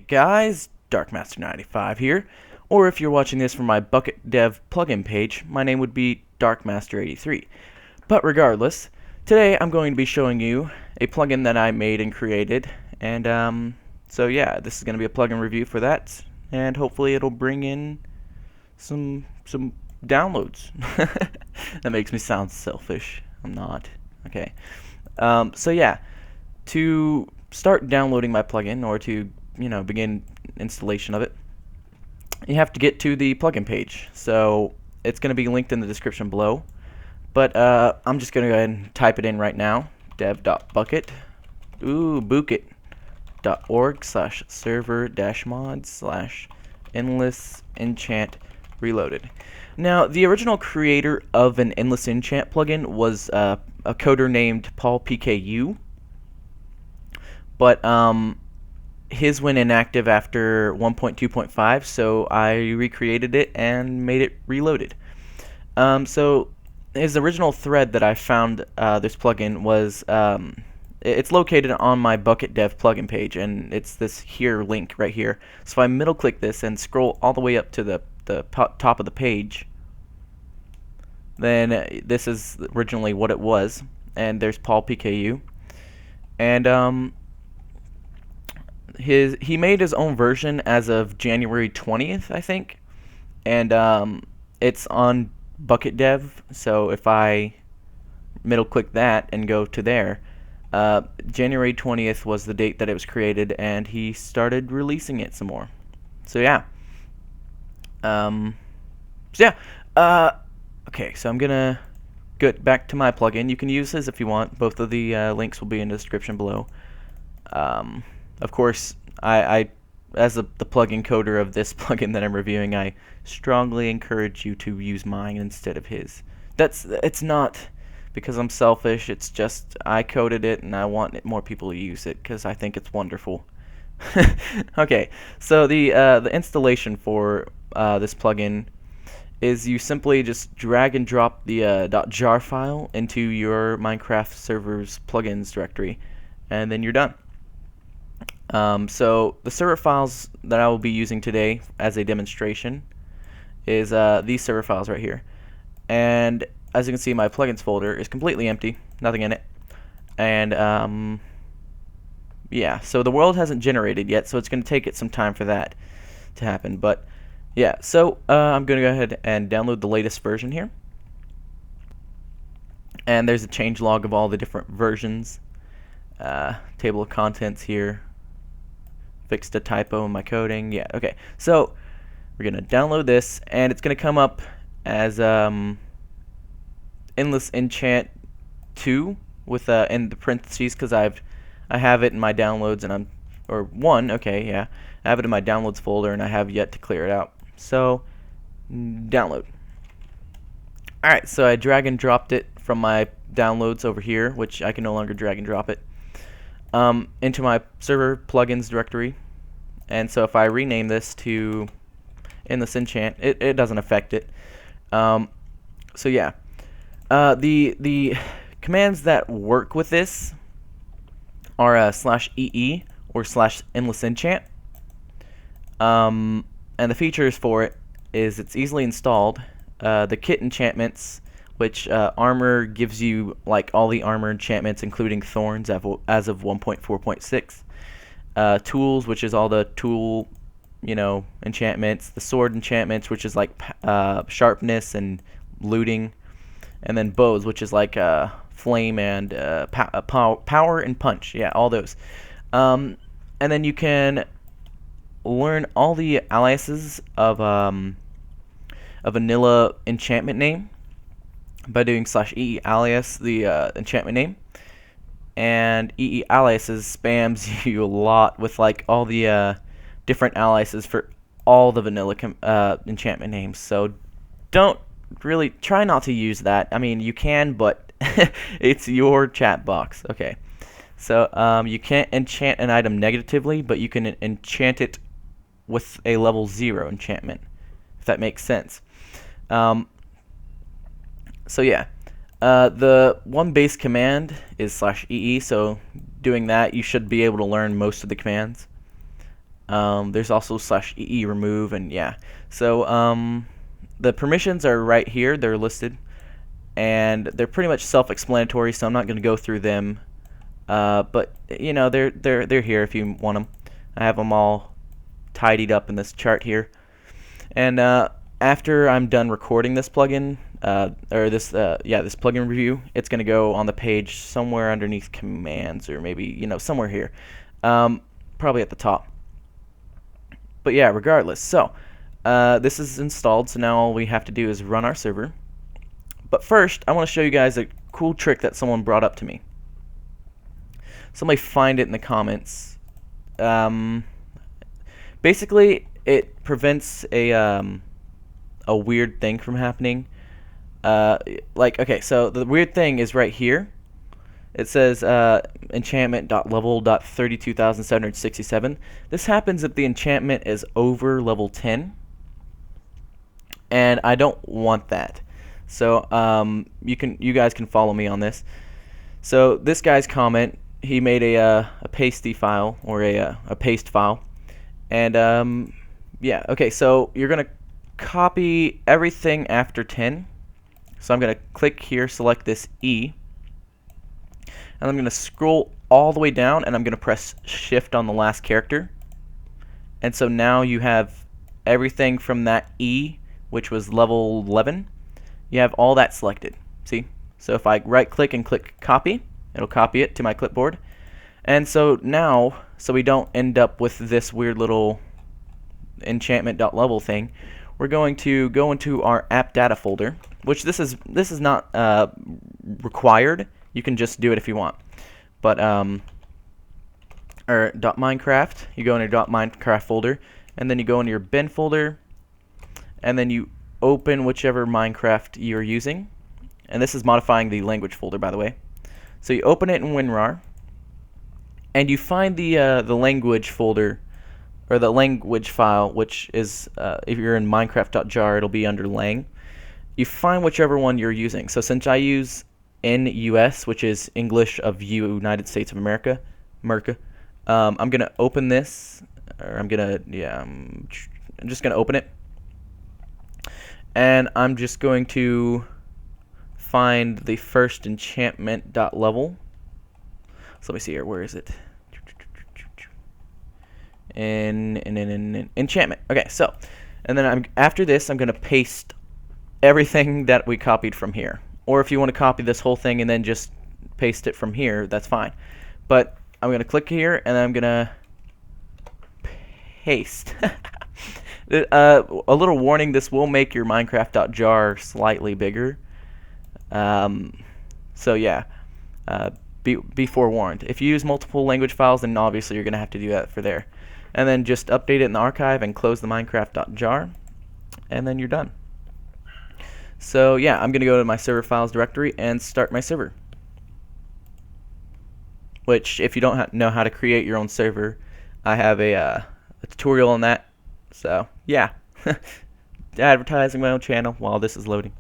guys, Darkmaster95 here, or if you're watching this from my Bukkit dev plugin page, my name would be Darkmaster83. But regardless, today I'm going to be showing you a plugin that I made and created, and so yeah, this is going to be a plugin review for that, and hopefully it'll bring in some downloads. That makes me sound selfish. I'm not. Okay. So yeah, to start downloading my plugin, or to begin installation of it, you have to get to the plugin page. So it's going to be linked in the description below, but I'm just going to go ahead and type it in right now. Bukkit.org/server-mods/EndlessEnchantReloaded. Now, the original creator of an Endless Enchant plugin was a coder named Paul PKU, but his went inactive after 1.2.5, so I recreated it and made it reloaded. So his original thread that I found this plugin was it's located on my Bukkit dev plugin page, and it's this here link right here. So if I middle click this and scroll all the way up to the top of the page, then this is originally what it was, and there's Paul PKU, and he made his own version as of January 20th, I think, and it's on Bukkit dev. So if I middle click that and go to there, January 20th was the date that it was created, and he started releasing it some more. So yeah. Okay, so I'm gonna get back to my plugin. You can use this if you want. Both of the links will be in the description below. Of course, I as the plugin coder of this plugin that I'm reviewing, I strongly encourage you to use mine instead of his. It's not because I'm selfish. It's just I coded it and I want more people to use it because I think it's wonderful. Okay, so the installation for this plugin is you simply just drag and drop the .jar file into your Minecraft server's plugins directory, and then you're done. So the server files that I will be using today as a demonstration is these server files right here. And as you can see, my plugins folder is completely empty, nothing in it. And yeah, so the world hasn't generated yet, so it's going to take it some time for that to happen. But yeah, so I'm going to go ahead and download the latest version here. And there's a changelog of all the different versions. Table of contents here. Fixed a typo in my coding. Yeah, okay. So we're going to download this, and it's going to come up as Endless Enchant 2 with in the parentheses, because I have it in my downloads, and or 1, okay, yeah. I have it in my downloads folder, and I have yet to clear it out. So, download. Alright, so I drag and dropped it from my downloads over here, which I can no longer drag and drop it, into my server plugins directory. And so if I rename this to Endless Enchant, it doesn't affect it. So yeah, the commands that work with this are /ee or /endlessenchant. And the features for it is it's easily installed. The kit enchantments, which armor gives you like all the armor enchantments, including thorns as of 1.4.6. Tools, which is all the tool, enchantments. The sword enchantments, which is like sharpness and looting. And then bows, which is like flame and power and punch. Yeah, all those. And then you can learn all the aliases of a vanilla enchantment name by doing /ee alias the enchantment name. And EE aliases spams you a lot with like all the different aliases for all the vanilla enchantment names. So don't really try not to use that. I mean, you can, but it's your chat box. Okay. So you can't enchant an item negatively, but you can enchant it with a level 0 enchantment, if that makes sense. So yeah, the one base command is /ee, so doing that you should be able to learn most of the commands. There's also /ee remove, and yeah. So the permissions are right here. They're listed, and they're pretty much self-explanatory. So I'm not going to go through them, but you know they're here if you want them. I have them all tidied up in this chart here, and after I'm done recording this plugin, this plugin review, it's going to go on the page somewhere underneath commands, or maybe somewhere here, probably at the top. But yeah, regardless, so this is installed, so now all we have to do is run our server. But first, I want to show you guys a cool trick that someone brought up to me. Somebody find it in the comments. Basically, it prevents a weird thing from happening. Okay, so the weird thing is right here. It says enchantment.level.32,767. This happens if the enchantment is over level 10, and I don't want that. So you guys can follow me on this. So this guy's comment, he made a pasty file, or a paste file, and yeah. Okay, so you're gonna copy everything after 10. So I'm gonna click here, select this E, and I'm going to scroll all the way down, and I'm going to press shift on the last character. And so now you have everything from that E, which was level 11. You have all that selected. See? So if I right click and click copy, it'll copy it to my clipboard. And so now, so we don't end up with this weird little enchantment.level thing, we're going to go into our app data folder, which this is not required. You can just do it if you want. But or .minecraft, you go into your .minecraft folder, and then you go into your bin folder, and then you open whichever Minecraft you're using. And this is modifying the language folder, by the way. So you open it in WinRAR, and you find the language folder, or the language file, which is if you're in minecraft.jar, it'll be under lang. You find whichever one you're using. So since I use NUS, which is English of United States of America, I'm gonna open this, or I'm just gonna open it, and I'm just going to find the first enchantment.level. So let me see here. Where is it? In enchantment. Okay, so, and then after this, I'm gonna paste everything that we copied from here. Or if you want to copy this whole thing and then just paste it from here, that's fine. But I'm going to click here, and I'm going to paste. A little warning, this will make your minecraft.jar slightly bigger. So yeah, be forewarned. If you use multiple language files, then obviously you're going to have to do that for there. And then just update it in the archive and close the minecraft.jar, and then you're done. So yeah, I'm going to go to my server files directory and start my server. Which, if you don't know how to create your own server, I have a tutorial on that. So yeah, advertising my own channel while this is loading.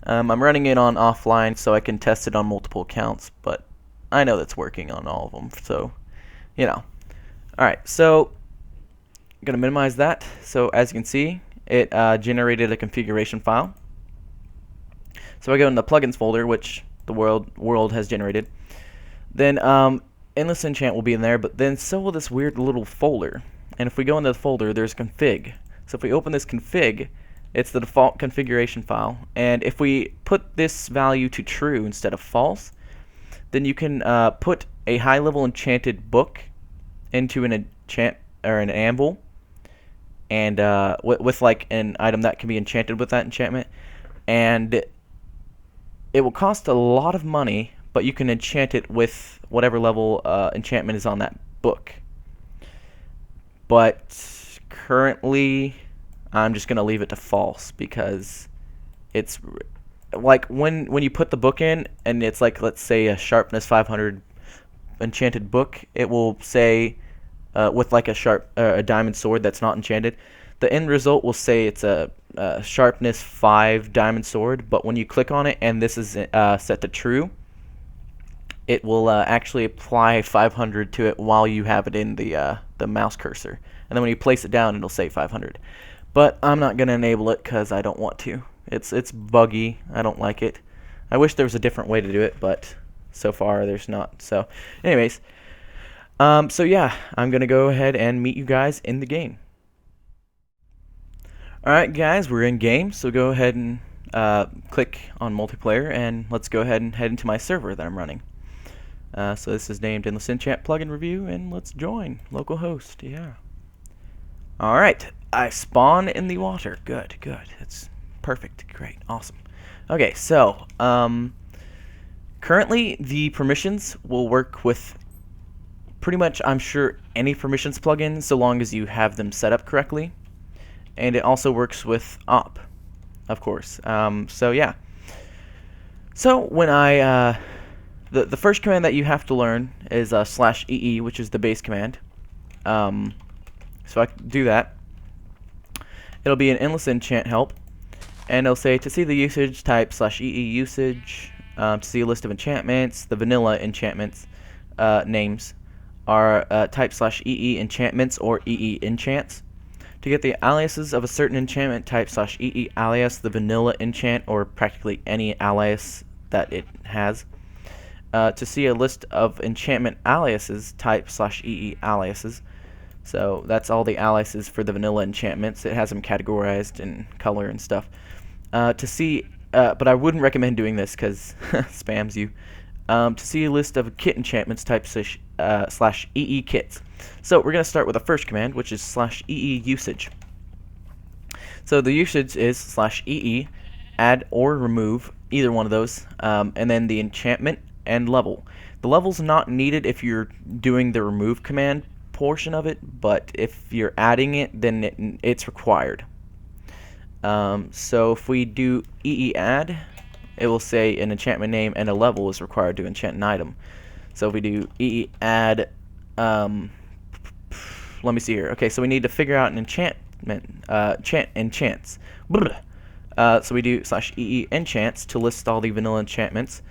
I'm running it on offline so I can test it on multiple accounts, but I know that's working on all of them. So, Alright, so I'm going to minimize that. So as you can see, it generated a configuration file. So I go in the plugins folder, which the world has generated. Then Endless Enchant will be in there, but then so will this weird little folder. And if we go into the folder, there's config. So if we open this config, it's the default configuration file. And if we put this value to true instead of false, then you can put a high-level enchanted book into an enchant or an anvil, and with like an item that can be enchanted with that enchantment, and it will cost a lot of money, but you can enchant it with whatever level enchantment is on that book. But currently, I'm just gonna leave it to false, because it's like when you put the book in, and it's like, let's say, a sharpness 500 enchanted book, it will say with like a diamond sword that's not enchanted, the end result will say it's a sharpness 5 diamond sword. But when you click on it and this is set to true, it will actually apply 500 to it while you have it in the the mouse cursor, and then when you place it down, it'll say 500. But I'm not gonna enable it because I don't want to. It's buggy. I don't like it. I wish there was a different way to do it, but so far there's not. So, anyways, so yeah, I'm gonna go ahead and meet you guys in the game. Alright guys, we're in game, so go ahead and click on multiplayer, and let's go ahead and head into my server that I'm running. So this is named Endless Enchant Plugin Review, and let's join. Localhost, yeah. Alright, I spawn in the water. Good, good. That's perfect. Great, awesome. Okay, so, currently the permissions will work with pretty much, I'm sure, any permissions plugin, so long as you have them set up correctly. And it also works with op, of course. So yeah. So when I the first command that you have to learn is /ee, which is the base command. So I can do that. It'll be an endless enchant help, and it'll say to see the usage type /ee usage. To see a list of enchantments, the vanilla enchantments names are type /ee enchantments or ee enchants. To get the aliases of a certain enchantment, type /ee alias, the vanilla enchant, or practically any alias that it has. To see a list of enchantment aliases, type /ee aliases. So that's all the aliases for the vanilla enchantments. It has them categorized in color and stuff. To see, but I wouldn't recommend doing this because spams you. To see a list of kit enchantments, type /ee kits. So we're going to start with the first command, which is /ee usage. So the usage is /ee add or remove, either one of those, and then the enchantment and level. The level's not needed if you're doing the remove command portion of it, but if you're adding it, then it's required. So if we do ee add, it will say an enchantment name and a level is required to enchant an item. So if we do ee add, let me see here. Okay, so we need to figure out an enchantment, enchants. So we do /ee enchants to list all the vanilla enchantments.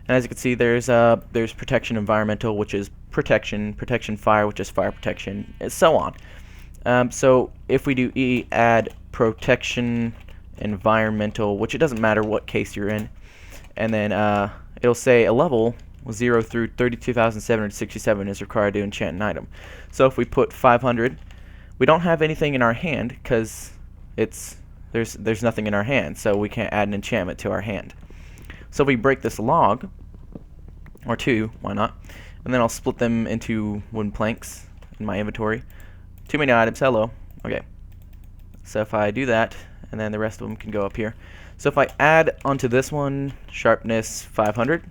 And as you can see, there's protection environmental, which is protection fire, which is fire protection, and so on. So if we do ee add protection environmental, which it doesn't matter what case you're in, and then it'll say a level 0 through 32,767 is required to enchant an item. So if we put 500, we don't have anything in our hand because there's nothing in our hand, so we can't add an enchantment to our hand. So if we break this log, or two, why not? And then I'll split them into wooden planks in my inventory. Too many items, hello. Okay. So if I do that, and then the rest of them can go up here. So if I add onto this one, sharpness 500.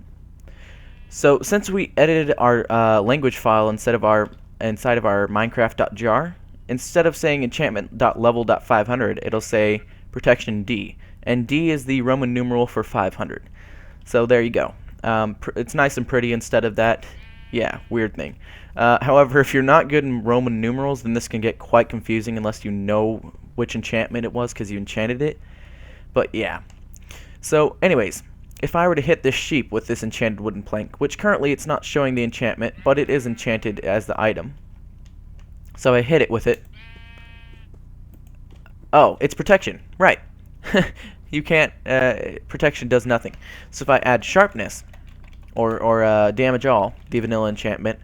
So since we edited our language file inside of our minecraft.jar, instead of saying enchantment.level.500, it'll say protection D, and D is the Roman numeral for 500. So there you go. It's nice and pretty instead of that. Yeah, weird thing. However, if you're not good in Roman numerals, then this can get quite confusing unless you know which enchantment it was because you enchanted it. But yeah. So anyways, if I were to hit this sheep with this enchanted wooden plank, which currently it's not showing the enchantment, but it is enchanted as the item. So I hit it with it. Oh, it's protection. Right. You can't, protection does nothing. So if I add sharpness, or damage all, the vanilla enchantment,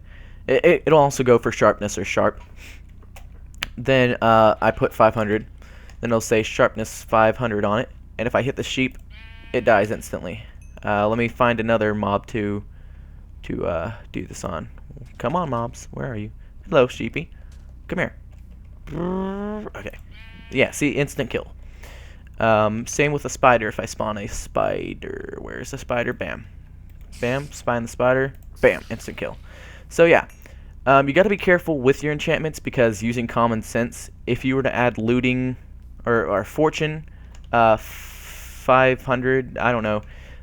it'll also go for sharpness or sharp. Then I put 500, then it'll say sharpness 500 on it, and if I hit the sheep, it dies instantly. Let me find another mob to do this on. Come on, mobs, where are you? Hello, sheepy. Come here. Okay. Yeah, see, instant kill. Same with a spider. If I spawn a spider, where's the spider? Bam. Bam, spawn the spider. Bam, instant kill. So yeah, you got to be careful with your enchantments because using common sense, if you were to add looting or fortune, 500, I don't know,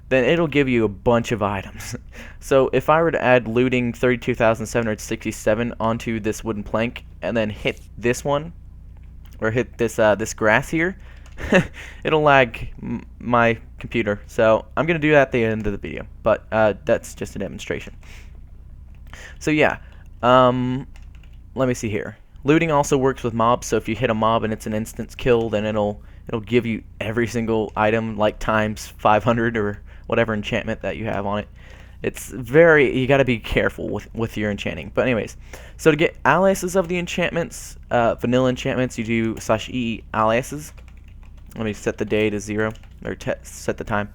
then it'll give you a bunch of items. So if I were to add looting 32,767 onto this wooden plank and then hit this one, or hit this this grass here, it'll lag my computer. So I'm gonna do that at the end of the video, but that's just a demonstration. So yeah, let me see here. Looting also works with mobs, so if you hit a mob and it's an instant kill, then it'll give you every single item, like times 500 or whatever enchantment that you have on it. It's very, you gotta be careful with your enchanting. But anyways, so to get aliases of the enchantments, vanilla enchantments, you do /e aliases. Let me set the day to 0, or set the time.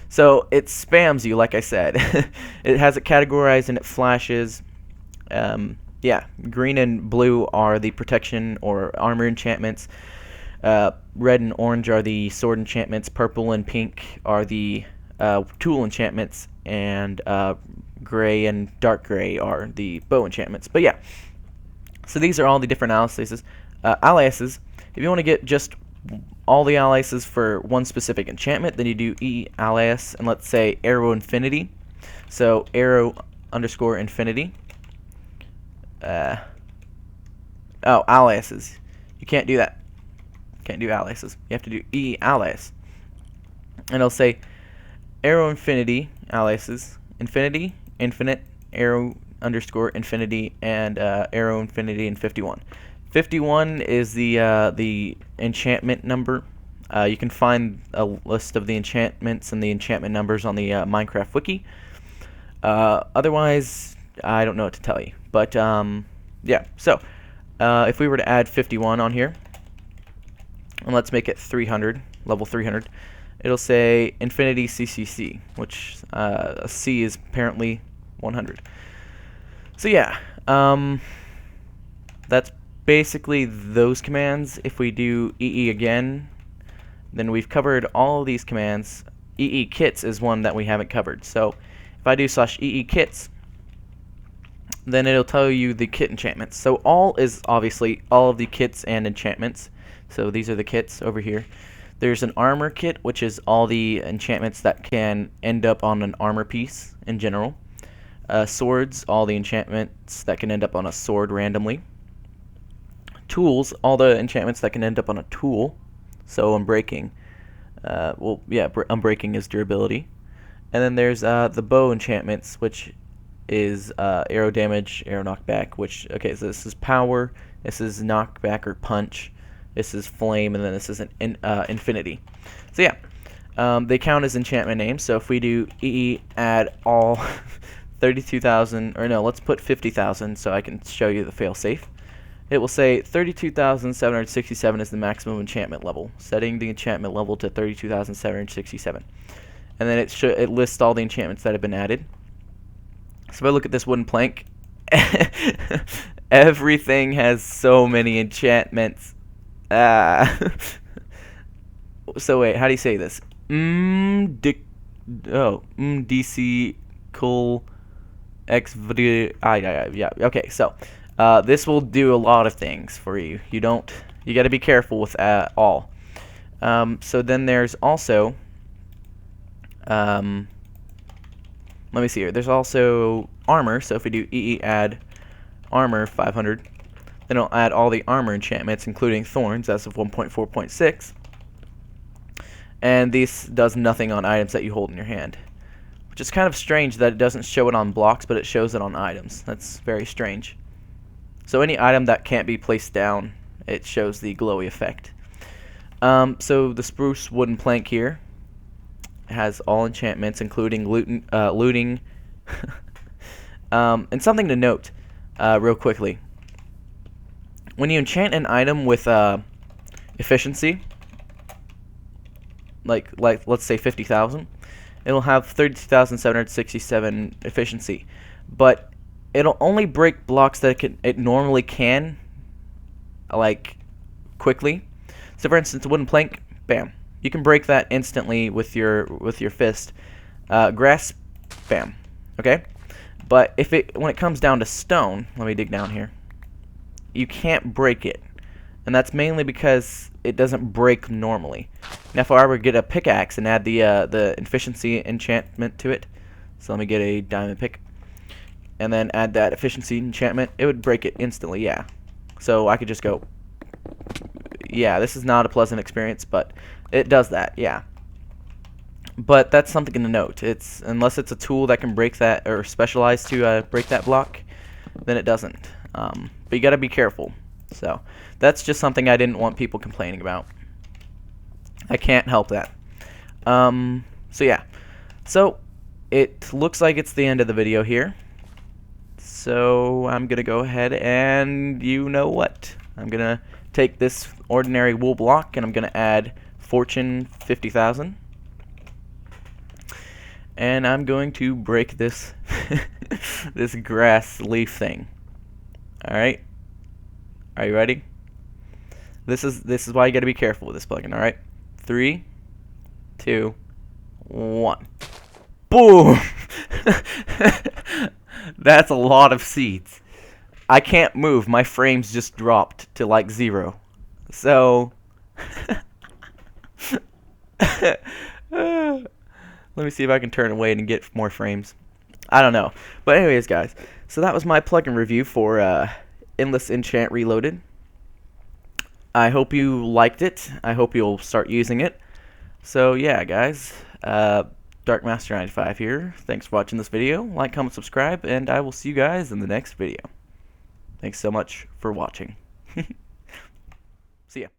So it spams you, like I said. It has it categorized and it flashes. Yeah, green and blue are the protection or armor enchantments. Red and orange are the sword enchantments. Purple and pink are the tool enchantments. And gray and dark gray are the bow enchantments. But yeah, so these are all the different aliases. Aliases, if you want to get just all the aliases for one specific enchantment, then you do E alias, and let's say arrow infinity. So arrow underscore infinity. Oh, aliases. You can't do that. Can't do aliases. You have to do E alias. And it'll say arrow infinity aliases. Infinity, infinite, arrow underscore infinity, and arrow infinity and 51. 51 is the enchantment number. You can find a list of the enchantments and the enchantment numbers on the Minecraft wiki. Otherwise, I don't know what to tell you. But yeah, so if we were to add 51 on here, and let's make it 300, level 300, it'll say infinity CCC, which a C is apparently 100. So yeah, that's basically those commands. If we do EE again, then we've covered all of these commands. EE kits is one that we haven't covered. So if I do /EE kits, then it'll tell you the kit enchantments. So all is obviously all of the kits and enchantments. So these are the kits over here. There's an armor kit, which is all the enchantments that can end up on an armor piece in general. Swords, all the enchantments that can end up on a sword randomly. Tools, all the enchantments that can end up on a tool. So unbreaking. Well, yeah, unbreaking is durability. And then there's the bow enchantments, which is arrow damage, arrow knockback, which, okay, so this is power, this is knockback or punch, this is flame, and then this is an infinity. So yeah, they count as enchantment names. So if we do EE add all 32,000, or no, let's put 50,000 so I can show you the failsafe. It will say 32,767 is the maximum enchantment level, setting the enchantment level to 32,767. And then it lists all the enchantments that have been added. So if I look at this wooden plank, everything has so many enchantments. So wait, how do you say this? DC cool X yeah. Okay, so this will do a lot of things for you. You got to be careful with all. So then there's also let me see here. There's also armor. So if we do EE add armor 500, then it'll add all the armor enchantments, including thorns, as of 1.4.6. And this does nothing on items that you hold in your hand, which is kind of strange that it doesn't show it on blocks, but it shows it on items. That's very strange. So any item that can't be placed down, it shows the glowy effect. So the spruce wooden plank here has all enchantments, including looting. And something to note, real quickly. When you enchant an item with efficiency, like let's say 50,000, it'll have 32,767 efficiency, but it'll only break blocks that it normally can, like quickly. So for instance, a wooden plank, bam, you can break that instantly with your fist. Grass, bam, okay. But when it comes down to stone, let me dig down here. You can't break it, and that's mainly because it doesn't break normally. Now, if I were to get a pickaxe and add the efficiency enchantment to it, so let me get a diamond pick, and then add that efficiency enchantment, it would break it instantly. Yeah, so I could just go. Yeah, this is not a pleasant experience, but it does that. Yeah. But that's something to note. Unless it's a tool that can break that, or specialized to break that block, then it doesn't. But you gotta be careful. So that's just something I didn't want people complaining about. I can't help that. So yeah. So it looks like it's the end of the video here. So I'm going to go ahead and you know what? I'm going to take this ordinary wool block and I'm going to add fortune 50,000. And I'm going to break this this grass leaf thing. All right? Are you ready? This is why you got to be careful with this plugin, all right? 3 2 1. Boom! That's a lot of seeds. I can't move. My frames just dropped to like 0. So let me see if I can turn away and get more frames. I don't know. But anyways, guys, so that was my plugin review for Endless Enchant Reloaded. I hope you liked it. I hope you'll start using it. So yeah, guys, Darkmaster95 here. Thanks for watching this video. Like, comment, subscribe, and I will see you guys in the next video. Thanks so much for watching. See ya.